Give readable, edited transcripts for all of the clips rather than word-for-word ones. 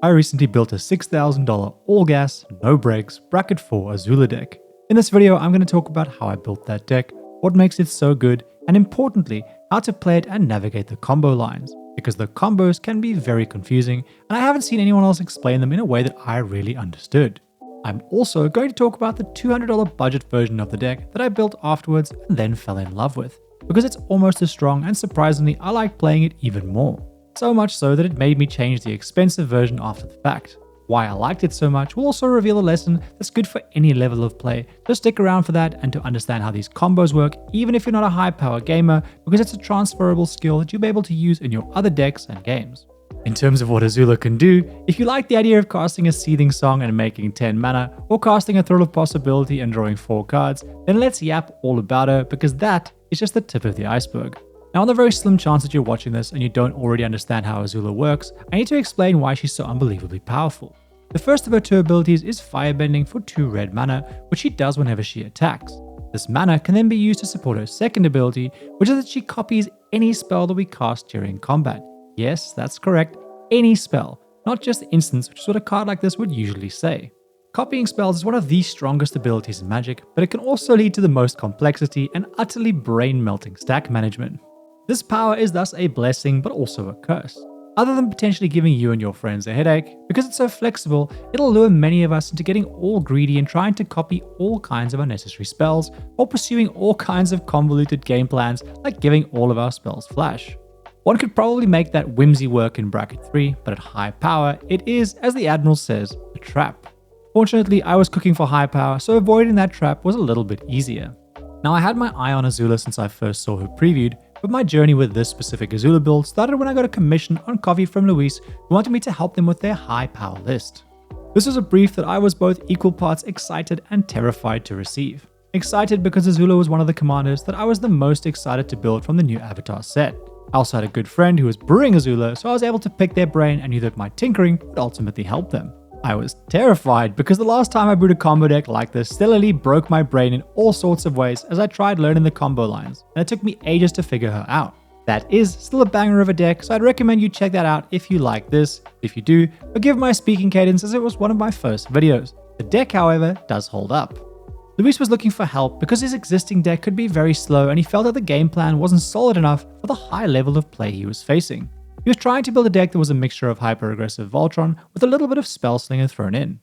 I recently built a $6,000 all-gas, no-breaks, bracket 4 Azula deck. In this video, I'm going to talk about how I built that deck, what makes it so good, and importantly, how to play it and navigate the combo lines, because the combos can be very confusing, and I haven't seen anyone else explain them in a way that I really understood. I'm also going to talk about the $200 budget version of the deck that I built afterwards and then fell in love with, because it's almost as strong and surprisingly I like playing it even more. So much so that it made me change the expensive version after the fact. Why I liked it so much will also reveal a lesson that's good for any level of play, so stick around for that and to understand how these combos work even if you're not a high power gamer, because it's a transferable skill that you'll be able to use in your other decks and games. In terms of what Azula can do, if you like the idea of casting a Seething Song and making 10 mana, or casting a Thrill of Possibility and drawing 4 cards, then let's yap all about her, because that is just the tip of the iceberg. Now, on the very slim chance that you're watching this and you don't already understand how Azula works, I need to explain why she's so unbelievably powerful. The first of her 2 abilities is Firebending for 2 red mana, which she does whenever she attacks. This mana can then be used to support her second ability, which is that she copies any spell that we cast during combat. Yes, that's correct, any spell, not just instants, which is what a card like this would usually say. Copying spells is one of the strongest abilities in Magic, but it can also lead to the most complexity and utterly brain-melting stack management. This power is thus a blessing, but also a curse. Other than potentially giving you and your friends a headache, because it's so flexible, it'll lure many of us into getting all greedy and trying to copy all kinds of unnecessary spells, or pursuing all kinds of convoluted game plans like giving all of our spells flash. One could probably make that whimsy work in bracket 3, but at high power, it is, as the Admiral says, a trap. Fortunately, I was cooking for high power, so avoiding that trap was a little bit easier. Now, I had my eye on Azula since I first saw her previewed, but my journey with this specific Azula build started when I got a commission on coffee from Luis, who wanted me to help them with their high power list. This was a brief that I was both equal parts excited and terrified to receive. Excited because Azula was one of the commanders that I was the most excited to build from the new Avatar set. I also had a good friend who was brewing Azula, so I was able to pick their brain and knew that my tinkering would ultimately help them. I was terrified because the last time I brewed a combo deck like this stellarly broke my brain in all sorts of ways as I tried learning the combo lines, and it took me ages to figure her out. That is still a banger of a deck, so I'd recommend you check that out if you like this. If you do, forgive my speaking cadence as it was one of my first videos. The deck, however, does hold up. Luis was looking for help because his existing deck could be very slow and he felt that the game plan wasn't solid enough for the high level of play he was facing. He was trying to build a deck that was a mixture of hyper-aggressive Voltron with a little bit of Spellslinger thrown in.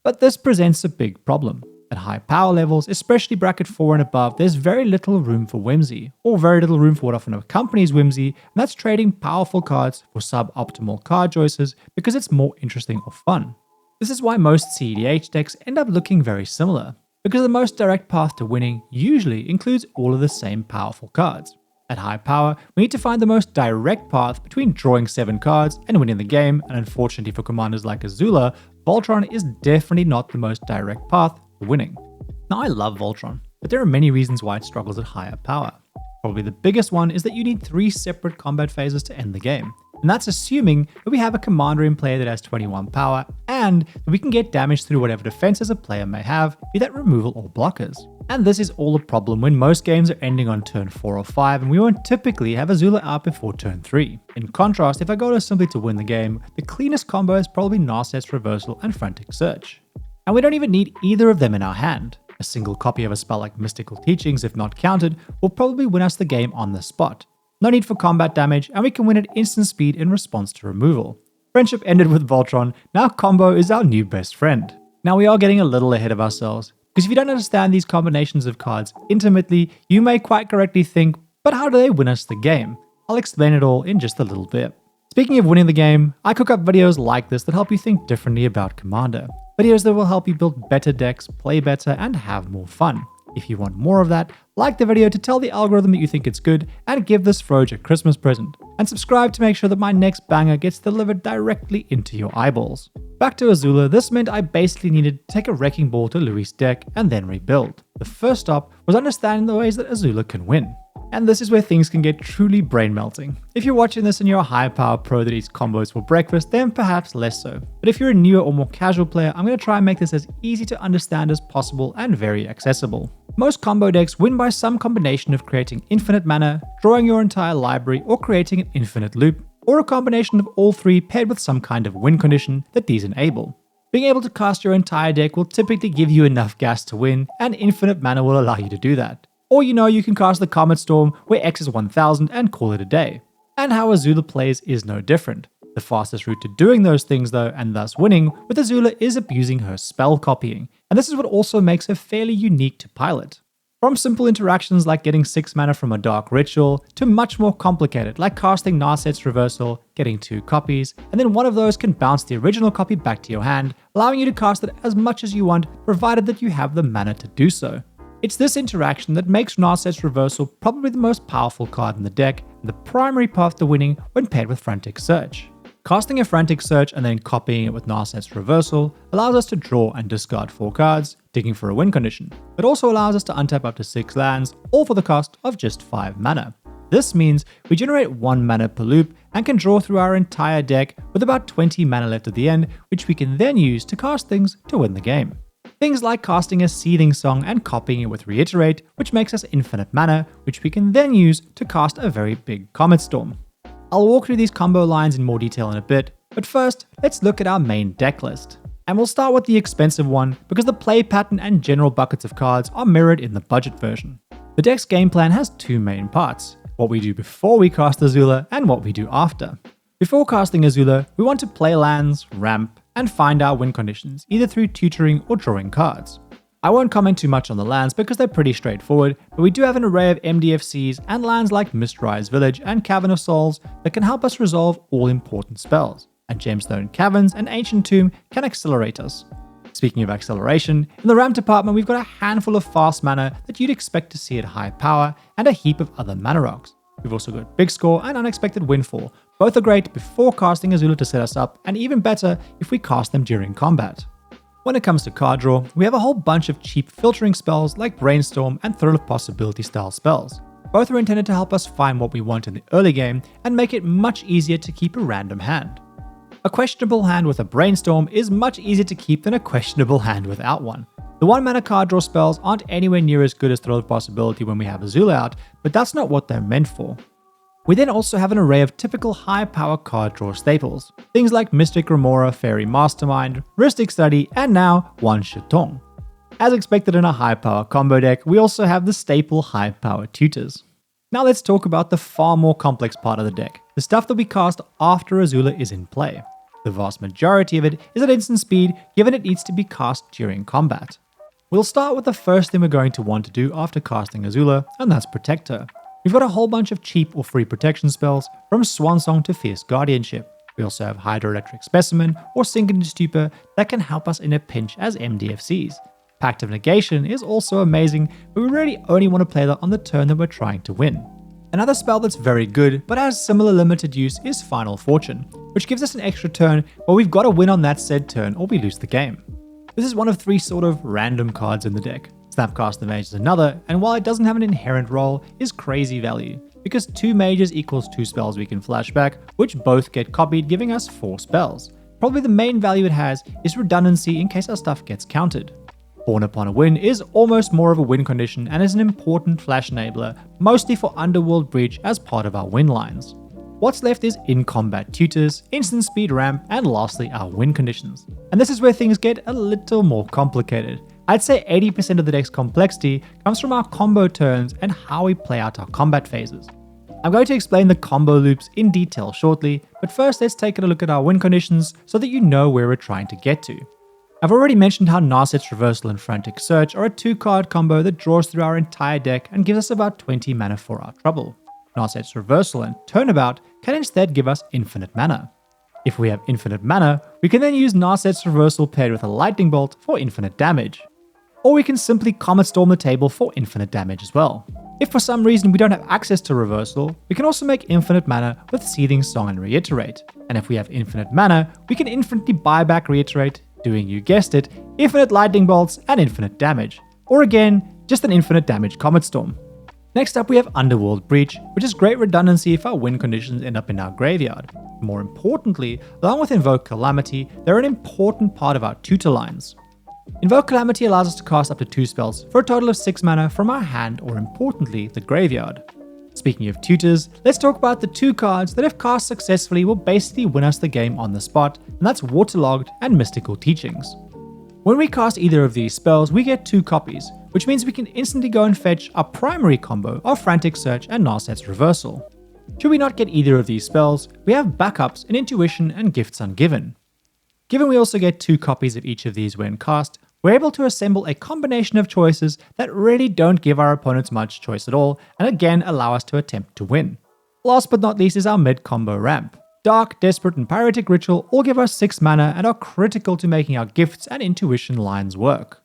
But this presents a big problem. At high power levels, especially bracket 4 and above, there's very little room for whimsy, or very little room for what often accompanies whimsy, and that's trading powerful cards for suboptimal card choices because it's more interesting or fun. This is why most CEDH decks end up looking very similar, because the most direct path to winning usually includes all of the same powerful cards. At high power, we need to find the most direct path between drawing 7 cards and winning the game, and unfortunately for commanders like Azula, Voltron is definitely not the most direct path to winning. Now, I love Voltron, but there are many reasons why it struggles at higher power. Probably the biggest one is that you need 3 separate combat phases to end the game. And that's assuming that we have a commander in play that has 21 power, and that we can get damage through whatever defenses a player may have, be that removal or blockers. And this is all a problem when most games are ending on turn 4 or 5, and we won't typically have Azula out before turn 3. In contrast, if I go to simply to win the game, the cleanest combo is probably Narset's Reversal and Frantic Search. And we don't even need either of them in our hand. A single copy of a spell like Mystical Teachings, if not countered, will probably win us the game on the spot. No need for combat damage, and we can win at instant speed in response to removal. Friendship ended with Voltron, now combo is our new best friend. Now, we are getting a little ahead of ourselves, because if you don't understand these combinations of cards intimately, you may quite correctly think, but how do they win us the game? I'll explain it all in just a little bit. Speaking of winning the game, I cook up videos like this that help you think differently about Commander. Videos that will help you build better decks, play better, and have more fun. If you want more of that, like the video to tell the algorithm that you think it's good, and give this Froge a Christmas present. And subscribe to make sure that my next banger gets delivered directly into your eyeballs. Back to Azula, this meant I basically needed to take a wrecking ball to Luis' deck and then rebuild. The first stop was understanding the ways that Azula can win. And this is where things can get truly brain-melting. If you're watching this and you're a high-power pro that eats combos for breakfast, then perhaps less so. But if you're a newer or more casual player, I'm going to try and make this as easy to understand as possible and very accessible. Most combo decks win by some combination of creating infinite mana, drawing your entire library, or creating an infinite loop, or a combination of all three paired with some kind of win condition that these enable. Being able to cast your entire deck will typically give you enough gas to win, and infinite mana will allow you to do that. Or you can cast the Comet Storm where X is 1000 and call it a day. And how Azula plays is no different. The fastest route to doing those things though, and thus winning, with Azula is abusing her spell copying, and this is what also makes her fairly unique to pilot. From simple interactions like getting 6 mana from a Dark Ritual, to much more complicated like casting Narset's Reversal, getting 2 copies, and then one of those can bounce the original copy back to your hand, allowing you to cast it as much as you want, provided that you have the mana to do so. It's this interaction that makes Narset's Reversal probably the most powerful card in the deck, and the primary path to winning when paired with Frantic Search. Casting a Frantic Search and then copying it with Narset's Reversal allows us to draw and discard 4 cards, digging for a win condition. It also allows us to untap up to 6 lands, all for the cost of just 5 mana. This means we generate 1 mana per loop and can draw through our entire deck with about 20 mana left at the end, which we can then use to cast things to win the game. Things like casting a Seething Song and copying it with Reiterate, which makes us infinite mana, which we can then use to cast a very big Comet Storm. I'll walk through these combo lines in more detail in a bit, but first, let's look at our main deck list. And we'll start with the expensive one, because the play pattern and general buckets of cards are mirrored in the budget version. The deck's game plan has 2 main parts: what we do before we cast Azula and what we do after. Before casting Azula, we want to play lands, ramp, and find our win conditions, either through tutoring or drawing cards. I won't comment too much on the lands because they're pretty straightforward, but we do have an array of MDFCs and lands like Mistrise Village and Cavern of Souls that can help us resolve all important spells, and Gemstone Caverns and Ancient Tomb can accelerate us. Speaking of acceleration, in the ramp department we've got a handful of fast mana that you'd expect to see at high power, and a heap of other mana rocks. We've also got Big Score and Unexpected Windfall. Both are great before casting Azula to set us up, and even better if we cast them during combat. When it comes to card draw, we have a whole bunch of cheap filtering spells like Brainstorm and Thrill of Possibility style spells. Both are intended to help us find what we want in the early game and make it much easier to keep a random hand. A questionable hand with a Brainstorm is much easier to keep than a questionable hand without one. The 1 mana card draw spells aren't anywhere near as good as Thrill of Possibility when we have Azula out, but that's not what they're meant for. We then also have an array of typical high power card draw staples, things like Mystic Remora, Fairy Mastermind, Rhystic Study, and now Wan Shetong. As expected in a high power combo deck, we also have the staple high power tutors. Now let's talk about the far more complex part of the deck, the stuff that we cast after Azula is in play. The vast majority of it is at instant speed, given it needs to be cast during combat. We'll start with the first thing we're going to want to do after casting Azula, and that's protect her. We've got a whole bunch of cheap or free protection spells, from Swansong to Fierce Guardianship. We also have Hydroelectric Specimen or Sink into Stupor that can help us in a pinch as MDFCs. Pact of Negation is also amazing, but we really only want to play that on the turn that we're trying to win. Another spell that's very good, but has similar limited use, is Final Fortune, which gives us an extra turn, but we've got to win on that said turn or we lose the game. This is one of 3 sort of random cards in the deck. Snapcaster Mage is another, and while it doesn't have an inherent role, is crazy value, because 2 mages equals 2 spells we can flash back, which both get copied, giving us 4 spells. Probably the main value it has is redundancy in case our stuff gets countered. Born Upon a Win is almost more of a win condition and is an important flash enabler, mostly for Underworld Breach as part of our win lines. What's left is in-combat tutors, instant speed ramp, and lastly our win conditions. And this is where things get a little more complicated. I'd say 80% of the deck's complexity comes from our combo turns and how we play out our combat phases. I'm going to explain the combo loops in detail shortly, but first let's take a look at our win conditions so that you know where we're trying to get to. I've already mentioned how Narset's Reversal and Frantic Search are a 2-card combo that draws through our entire deck and gives us about 20 mana for our trouble. Narset's Reversal and Turnabout can instead give us infinite mana. If we have infinite mana, we can then use Narset's Reversal paired with a Lightning Bolt for infinite damage. Or we can simply Comet Storm the table for infinite damage as well. If for some reason we don't have access to Reversal, we can also make infinite mana with Seething Song and Reiterate. And if we have infinite mana, we can infinitely buy back Reiterate, doing, you guessed it, infinite Lightning Bolts and infinite damage. Or again, just an infinite damage Comet Storm. Next up we have Underworld Breach, which is great redundancy if our win conditions end up in our graveyard. More importantly, along with Invoke Calamity, they're an important part of our tutor lines. Invoke Calamity allows us to cast up to 2 spells for a total of 6 mana from our hand or, importantly, the graveyard. Speaking of tutors, let's talk about the two cards that if cast successfully will basically win us the game on the spot, and that's Waterlogged and Mystical Teachings. When we cast either of these spells, we get 2 copies, which means we can instantly go and fetch our primary combo of Frantic Search and Narset's Reversal. Should we not get either of these spells, we have backups in Intuition and Gifts Ungiven. Given we also get 2 copies of each of these when cast, we're able to assemble a combination of choices that really don't give our opponents much choice at all, and again allow us to attempt to win. Last but not least is our mid-combo ramp. Dark, Desperate, and Pyretic Ritual all give us 6 mana and are critical to making our Gifts and Intuition lines work.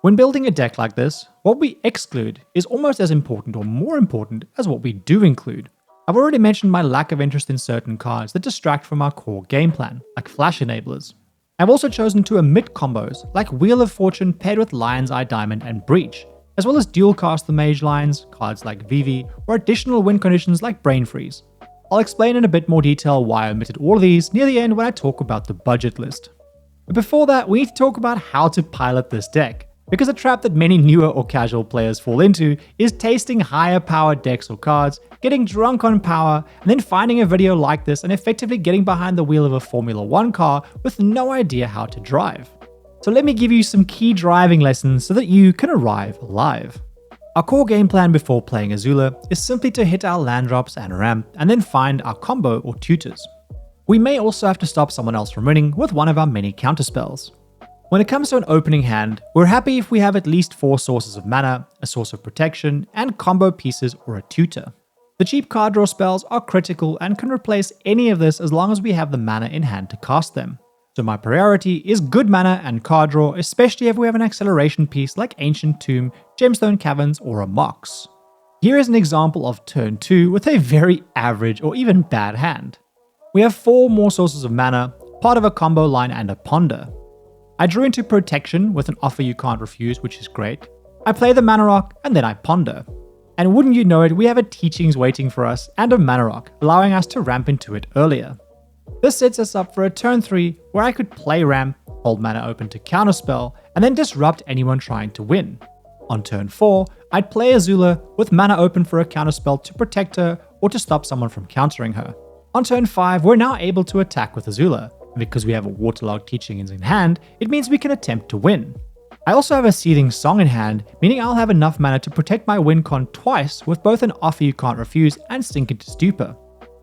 When building a deck like this, what we exclude is almost as important or more important as what we do include. I've already mentioned my lack of interest in certain cards that distract from our core game plan, like Flash Enablers. I've also chosen to omit combos like Wheel of Fortune paired with Lion's Eye Diamond and Breach, as well as dual cast the Mage lines, cards like Vivi, or additional win conditions like Brain Freeze. I'll explain in a bit more detail why I omitted all of these near the end when I talk about the budget list. But before that, we need to talk about how to pilot this deck, because a trap that many newer or casual players fall into is tasting higher powered decks or cards, getting drunk on power, and then finding a video like this and effectively getting behind the wheel of a Formula 1 car with no idea how to drive. So let me give you some key driving lessons so that you can arrive alive. Our core game plan before playing Azula is simply to hit our land drops and ramp, and then find our combo or tutors. We may also have to stop someone else from winning with one of our many counterspells. When it comes to an opening hand, we're happy if we have at least 4 sources of mana, a source of protection, and combo pieces or a tutor. The cheap card draw spells are critical and can replace any of this as long as we have the mana in hand to cast them. So my priority is good mana and card draw, especially if we have an acceleration piece like Ancient Tomb, Gemstone Caverns, or a Mox. Here is an example of turn 2 with a very average or even bad hand. We have 4 more sources of mana, part of a combo line and a ponder. I drew into protection with an Offer You Can't Refuse, which is great. I play the Mana Rock and then I ponder. And wouldn't you know it, we have a Teachings waiting for us and a Mana Rock, allowing us to ramp into it earlier. This sets us up for a turn 3 where I could play ramp, hold mana open to counterspell, and then disrupt anyone trying to win. On turn 4, I'd play Azula with mana open for a counterspell to protect her or to stop someone from countering her. On turn 5, we're now able to attack with Azula, and because we have a Waterlogged Teachings in hand, it means we can attempt to win. I also have a Seething Song in hand, meaning I'll have enough mana to protect my win con twice with both an Offer You Can't Refuse and Sink into Stupor.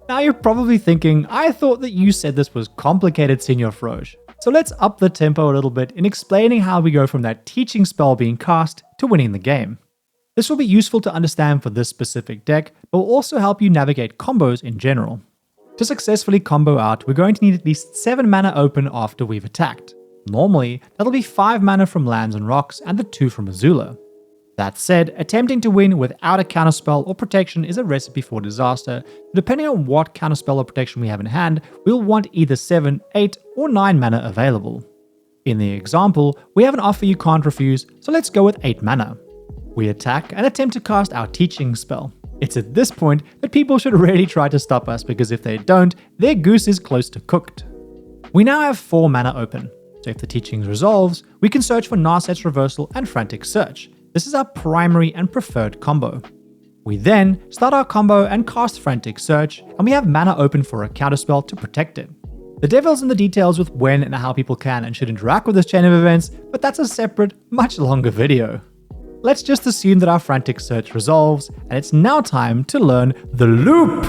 Now you're probably thinking, I thought that you said this was complicated, Senor Froge. So let's up the tempo a little bit in explaining how we go from that teaching spell being cast to winning the game. This will be useful to understand for this specific deck, but will also help you navigate combos in general. To successfully combo out, we're going to need at least 7 mana open after we've attacked. Normally, that'll be 5 mana from lands and rocks and the 2 from Azula. That said, attempting to win without a counterspell or protection is a recipe for disaster, so depending on what counterspell or protection we have in hand, we'll want either 7, 8, or 9 mana available. In the example, we have an Offer You Can't Refuse, so let's go with 8 mana. We attack and attempt to cast our Teaching spell. It's at this point that people should really try to stop us, because if they don't, their goose is close to cooked. We now have 4 mana open, so if the Teachings resolves, we can search for Narset's Reversal and Frantic Search. This is our primary and preferred combo. We then start our combo and cast Frantic Search, and we have mana open for a counterspell to protect it. The devil's in the details with when and how people can and should interact with this chain of events, but that's a separate, much longer video. Let's just assume that our Frantic Search resolves, and it's now time to learn the loop!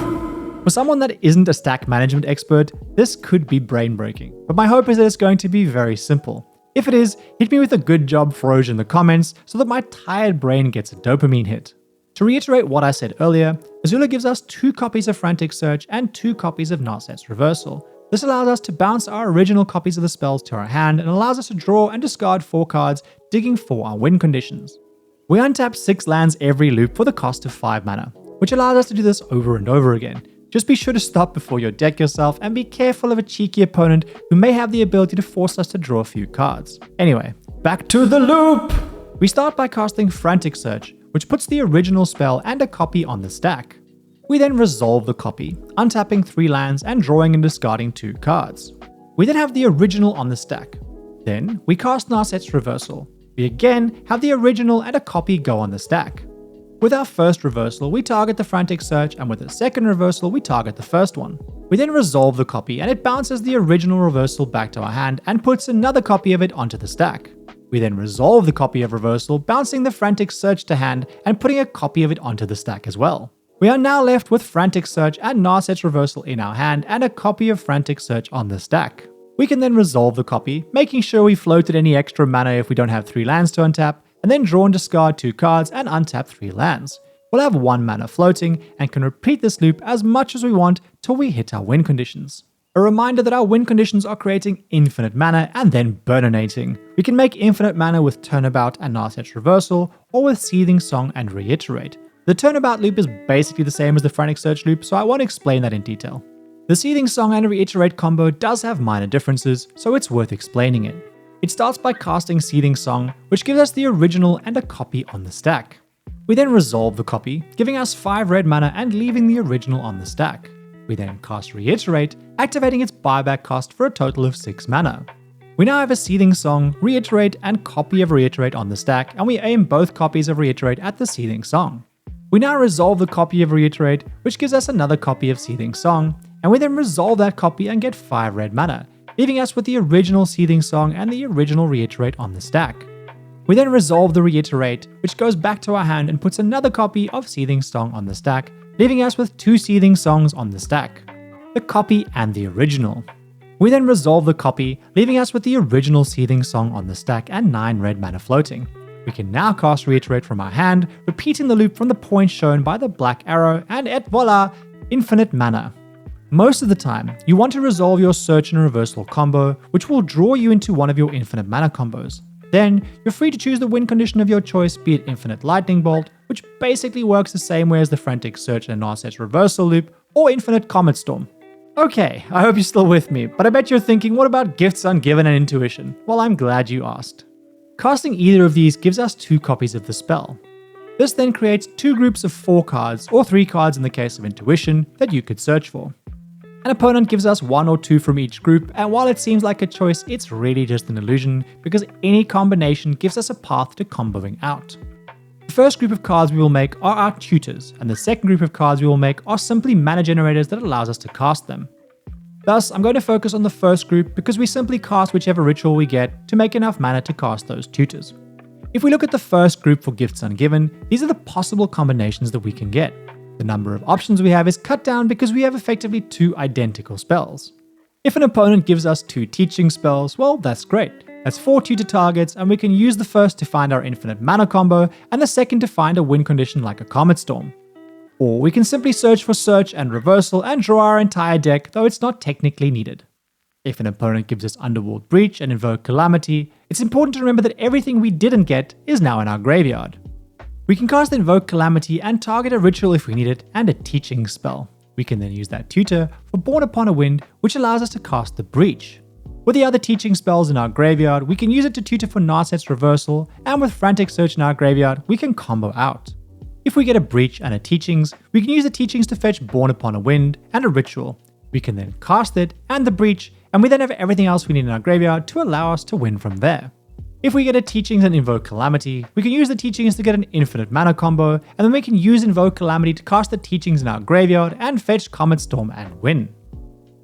For someone that isn't a stack management expert, this could be brain-breaking, but my hope is that it's going to be very simple. If it is, hit me with a good job Froge in the comments so that my tired brain gets a dopamine hit. To reiterate what I said earlier, Azula gives us 2 copies of Frantic Search and 2 copies of Narset's Reversal. This allows us to bounce our original copies of the spells to our hand and allows us to draw and discard 4 cards, digging for our win conditions. We untap 6 lands every loop for the cost of 5 mana, which allows us to do this over and over again. Just be sure to stop before you deck yourself and be careful of a cheeky opponent who may have the ability to force us to draw a few cards. Anyway, back to the loop! We start by casting Frantic Search, which puts the original spell and a copy on the stack. We then resolve the copy, untapping 3 lands and drawing and discarding 2 cards. We then have the original on the stack. Then we cast Narset's Reversal. We again have the original and a copy go on the stack. With our first reversal, we target the Frantic Search, and with the second reversal, we target the first one. We then resolve the copy, and it bounces the original reversal back to our hand and puts another copy of it onto the stack. We then resolve the copy of reversal, bouncing the Frantic Search to hand and putting a copy of it onto the stack as well. We are now left with Frantic Search and Narset's reversal in our hand and a copy of Frantic Search on the stack. We can then resolve the copy, making sure we floated any extra mana if we don't have 3 lands to untap, and then draw and discard 2 cards and untap 3 lands. We'll have 1 mana floating and can repeat this loop as much as we want till we hit our win conditions. A reminder that our win conditions are creating infinite mana and then burninating. We can make infinite mana with Turnabout and Narset's reversal, or with Seething Song and Reiterate. The Turnabout loop is basically the same as the Frantic Search loop, so I won't explain that in detail. The Seething Song and Reiterate combo does have minor differences, so it's worth explaining it. It starts by casting Seething Song, which gives us the original and a copy on the stack. We then resolve the copy, giving us 5 red mana and leaving the original on the stack. We then cast Reiterate, activating its buyback cost for a total of 6 mana. We now have a Seething Song, Reiterate, and copy of Reiterate on the stack, and we aim both copies of Reiterate at the Seething Song. We now resolve the copy of Reiterate, which gives us another copy of Seething Song, and we then resolve that copy and get 5 red mana, leaving us with the original Seething Song and the original Reiterate on the stack. We then resolve the Reiterate, which goes back to our hand and puts another copy of Seething Song on the stack, leaving us with 2 Seething Songs on the stack, the copy and the original. We then resolve the copy, leaving us with the original Seething Song on the stack and 9 red mana floating. We can now cast Reiterate from our hand, repeating the loop from the point shown by the black arrow, and et voila, infinite mana. Most of the time, you want to resolve your Search and Reversal combo, which will draw you into one of your infinite mana combos. Then, you're free to choose the win condition of your choice, be it Infinite Lightning Bolt, which basically works the same way as the Frantic Search and Narset's reversal loop, or Infinite Comet Storm. Okay, I hope you're still with me, but I bet you're thinking, what about Gifts Ungiven and Intuition? Well, I'm glad you asked. Casting either of these gives us 2 copies of the spell. This then creates 2 groups of 4 cards, or 3 cards in the case of Intuition, that you could search for. An opponent gives us 1 or 2 from each group, and while it seems like a choice, it's really just an illusion, because any combination gives us a path to comboing out. The first group of cards we will make are our tutors, and the second group of cards we will make are simply mana generators that allows us to cast them. Thus, I'm going to focus on the first group because we simply cast whichever ritual we get to make enough mana to cast those tutors. If we look at the first group for Gifts Ungiven, these are the possible combinations that we can get. The number of options we have is cut down because we have effectively 2 identical spells. If an opponent gives us 2 teaching spells, well, that's great. That's 4 tutor targets, and we can use the first to find our infinite mana combo and the second to find a win condition like a Comet Storm. Or we can simply search for Search and Reversal and draw our entire deck, though it's not technically needed. If an opponent gives us Underworld Breach and Invoke Calamity, it's important to remember that everything we didn't get is now in our graveyard. We can cast Invoke Calamity and target a ritual if we need it, and a teaching spell. We can then use that tutor for Born Upon a Wind, which allows us to cast the Breach. With the other teaching spells in our graveyard, we can use it to tutor for Narset's Reversal, and with Frantic Search in our graveyard, we can combo out. If we get a Breach and a Teachings, we can use the Teachings to fetch Born Upon a Wind and a ritual. We can then cast it and the Breach, and we then have everything else we need in our graveyard to allow us to win from there. If we get a Teachings and Invoke Calamity, we can use the Teachings to get an infinite mana combo, and then we can use Invoke Calamity to cast the Teachings in our graveyard and fetch Comet Storm and win.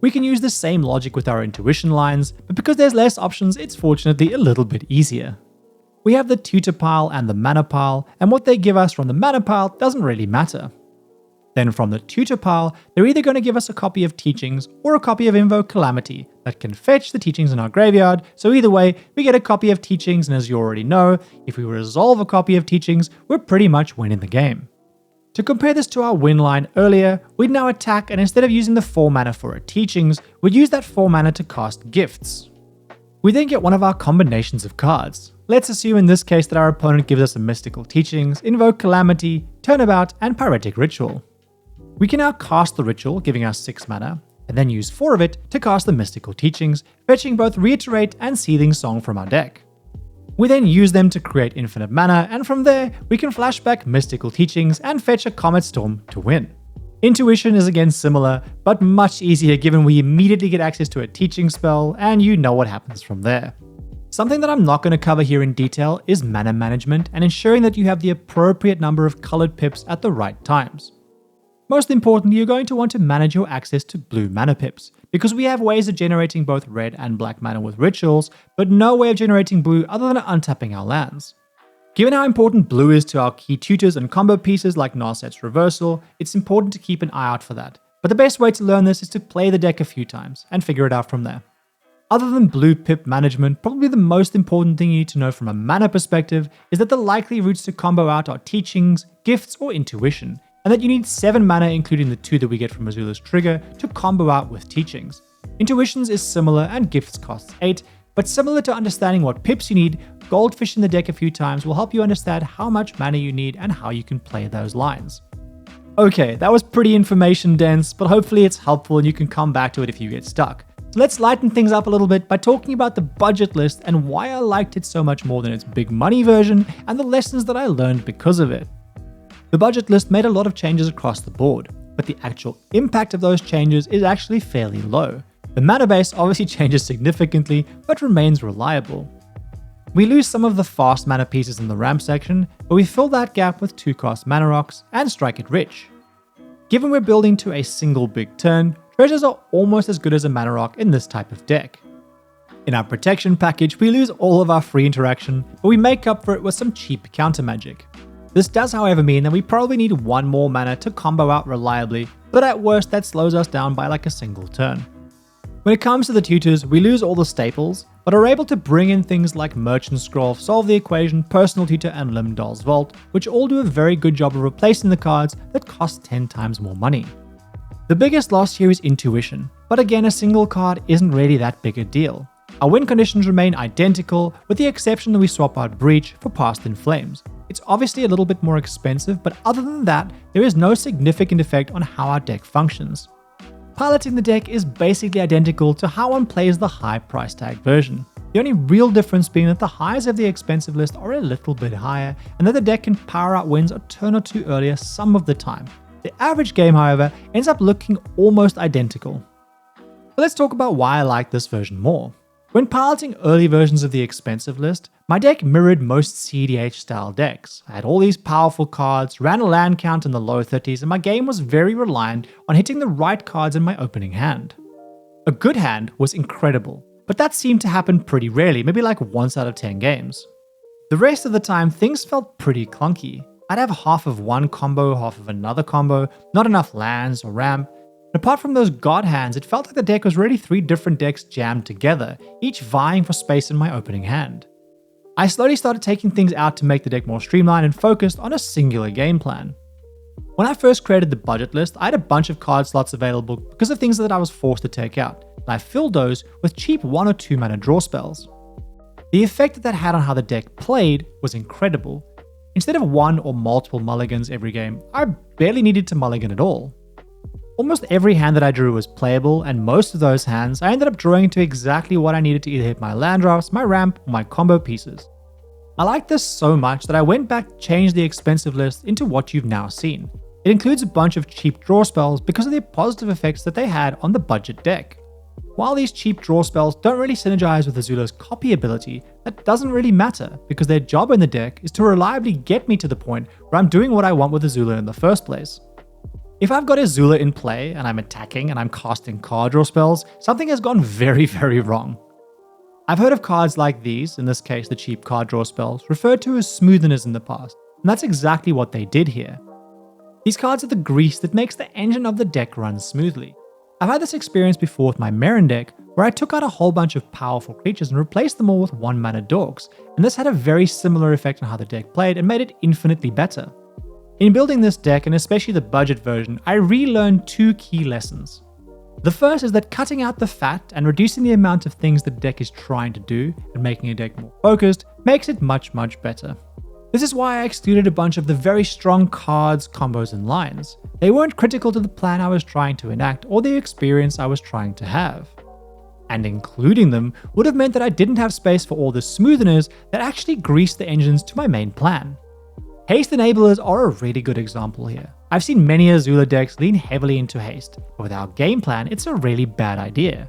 We can use the same logic with our Intuition lines, but because there's less options, it's fortunately a little bit easier. We have the tutor pile and the mana pile, and what they give us from the mana pile doesn't really matter. Then from the tutor pile, they're either going to give us a copy of Teachings or a copy of Invoke Calamity that can fetch the Teachings in our graveyard, so either way, we get a copy of Teachings, and as you already know, if we resolve a copy of Teachings, we're pretty much winning the game. To compare this to our win line earlier, we'd now attack, and instead of using the 4 mana for a Teachings, we'd use that 4 mana to cast Gifts. We then get one of our combinations of cards. Let's assume in this case that our opponent gives us a Mystical Teachings, Invoke Calamity, Turnabout, and Pyretic Ritual. We can now cast the Ritual, giving us 6 mana, and then use 4 of it to cast the Mystical Teachings, fetching both Reiterate and Seething Song from our deck. We then use them to create infinite mana, and from there, we can flashback Mystical Teachings and fetch a Comet Storm to win. Intuition is again similar, but much easier given we immediately get access to a teaching spell, and you know what happens from there. Something that I'm not going to cover here in detail is mana management and ensuring that you have the appropriate number of colored pips at the right times. Most importantly, you're going to want to manage your access to blue mana pips, because we have ways of generating both red and black mana with rituals, but no way of generating blue other than untapping our lands. Given how important blue is to our key tutors and combo pieces like Narset's Reversal, it's important to keep an eye out for that. But the best way to learn this is to play the deck a few times and figure it out from there. Other than blue pip management, probably the most important thing you need to know from a mana perspective is that the likely routes to combo out are teachings, gifts, or intuition, and that you need 7 mana including the 2 that we get from Azula's trigger to combo out with teachings. Intuitions is similar and gifts costs 8, but similar to understanding what pips you need, goldfish in the deck a few times will help you understand how much mana you need and how you can play those lines. Okay, that was pretty information dense, but hopefully it's helpful and you can come back to it if you get stuck. So let's lighten things up a little bit by talking about the budget list and why I liked it so much more than its big money version and the lessons that I learned because of it. The budget list made a lot of changes across the board, but the actual impact of those changes is actually fairly low. The mana base obviously changes significantly, but remains reliable. We lose some of the fast mana pieces in the ramp section, but we fill that gap with 2-cost mana rocks and strike it rich. Given we're building to a single big turn, treasures are almost as good as a mana rock in this type of deck. In our protection package, we lose all of our free interaction, but we make up for it with some cheap counter magic. This does however mean that we probably need 1 more mana to combo out reliably, but at worst that slows us down by like a single turn. When it comes to the tutors, we lose all the staples, but are able to bring in things like Merchant Scroll, Solve the Equation, Personal Tutor, and Limdal's Vault, which all do a very good job of replacing the cards that cost 10 times more money. The biggest loss here is Intuition, but again a single card isn't really that big a deal. Our win conditions remain identical, with the exception that we swap out Breach for Past in Flames. It's obviously a little bit more expensive, but other than that, there is no significant effect on how our deck functions. Piloting the deck is basically identical to how one plays the high price tag version. The only real difference being that the highs of the expensive list are a little bit higher, and that the deck can power out wins a turn or two earlier some of the time. The average game, however, ends up looking almost identical. But let's talk about why I like this version more. When piloting early versions of the expensive list, my deck mirrored most CDH style decks. I had all these powerful cards, ran a land count in the low 30s, and my game was very reliant on hitting the right cards in my opening hand. A good hand was incredible, but that seemed to happen pretty rarely, maybe like once out of 10 games. The rest of the time, things felt pretty clunky. I'd have half of one combo, half of another combo, not enough lands or ramp. Apart from those god hands, it felt like the deck was really 3 different decks jammed together, each vying for space in my opening hand. I slowly started taking things out to make the deck more streamlined and focused on a singular game plan. When I first created the budget list, I had a bunch of card slots available because of things that I was forced to take out, and I filled those with cheap 1 or 2 mana draw spells. The effect that had on how the deck played was incredible. Instead of 1 or multiple mulligans every game, I barely needed to mulligan at all. Almost every hand that I drew was playable, and most of those hands I ended up drawing into exactly what I needed to either hit my land drafts, my ramp, or my combo pieces. I liked this so much that I went back to change the expensive list into what you've now seen. It includes a bunch of cheap draw spells because of the positive effects that they had on the budget deck. While these cheap draw spells don't really synergize with Azula's copy ability, that doesn't really matter because their job in the deck is to reliably get me to the point where I'm doing what I want with Azula in the first place. If I've got Azula in play and I'm attacking and I'm casting card draw spells, something has gone very, very wrong. I've heard of cards like these, in this case the cheap card draw spells, referred to as smootheners in the past, and that's exactly what they did here. These cards are the grease that makes the engine of the deck run smoothly. I've had this experience before with my Merrin deck, where I took out a whole bunch of powerful creatures and replaced them all with 1 mana dorks, and this had a very similar effect on how the deck played and made it infinitely better. In building this deck, and especially the budget version, I relearned 2 key lessons. The first is that cutting out the fat and reducing the amount of things the deck is trying to do and making a deck more focused makes it much better. This is why I excluded a bunch of the very strong cards, combos, and lines. They weren't critical to the plan I was trying to enact or the experience I was trying to have. And including them would have meant that I didn't have space for all the smootheners that actually greased the engines to my main plan. Haste enablers are a really good example here. I've seen many Azula decks lean heavily into haste, but with our game plan, it's a really bad idea.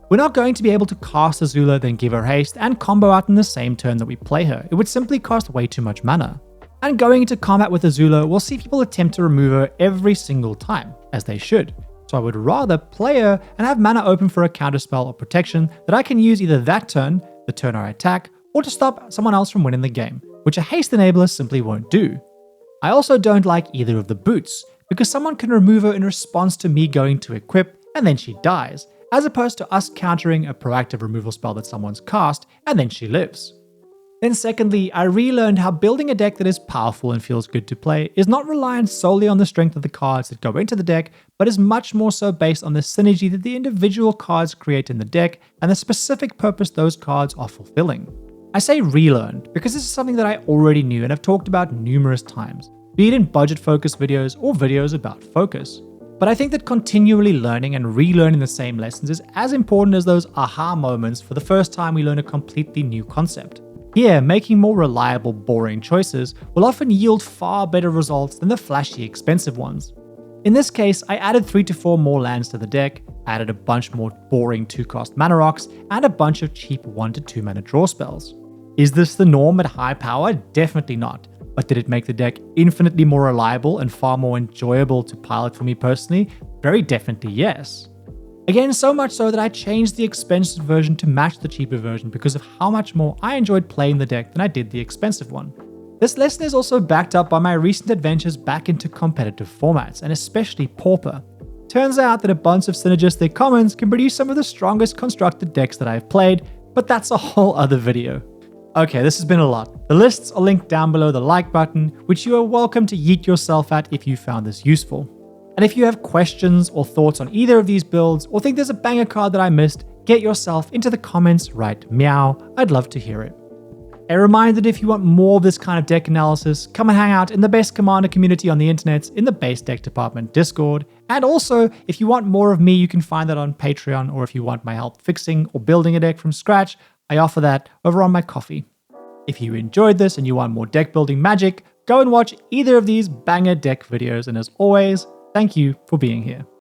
We're not going to be able to cast Azula, then give her haste, and combo out in the same turn that we play her. It would simply cost way too much mana. And going into combat with Azula, we'll see people attempt to remove her every single time, as they should. So I would rather play her and have mana open for a counterspell or protection that I can use either that turn, the turn I attack, or to stop someone else from winning the game, which a haste enabler simply won't do. I also don't like either of the boots, because someone can remove her in response to me going to equip and then she dies, as opposed to us countering a proactive removal spell that someone's cast and then she lives. Then secondly, I relearned how building a deck that is powerful and feels good to play is not reliant solely on the strength of the cards that go into the deck, but is much more so based on the synergy that the individual cards create in the deck and the specific purpose those cards are fulfilling. I say relearned because this is something that I already knew and have talked about numerous times, be it in budget-focused videos or videos about focus. But I think that continually learning and relearning the same lessons is as important as those aha moments for the first time we learn a completely new concept. Here, making more reliable, boring choices will often yield far better results than the flashy, expensive ones. In this case, I added 3 to 4 more lands to the deck, added a bunch more boring 2-cost mana rocks, and a bunch of cheap 1 to 2 mana draw spells. Is this the norm at high power? Definitely not. But did it make the deck infinitely more reliable and far more enjoyable to pilot for me personally? Very definitely yes. Again, so much so that I changed the expensive version to match the cheaper version because of how much more I enjoyed playing the deck than I did the expensive one. This lesson is also backed up by my recent adventures back into competitive formats, and especially Pauper. Turns out that a bunch of synergistic commons can produce some of the strongest constructed decks that I've played, but that's a whole other video. Okay, this has been a lot. The lists are linked down below the like button, which you are welcome to yeet yourself at if you found this useful. And if you have questions or thoughts on either of these builds, or think there's a banger card that I missed, get yourself into the comments right meow. I'd love to hear it. A reminder that if you want more of this kind of deck analysis, come and hang out in the best Commander community on the internet in the base deck department Discord. And also, if you want more of me, you can find that on Patreon, or if you want my help fixing or building a deck from scratch, I offer that over on my Ko-fi. If you enjoyed this and you want more deck building magic, go and watch either of these banger deck videos, and as always, thank you for being here.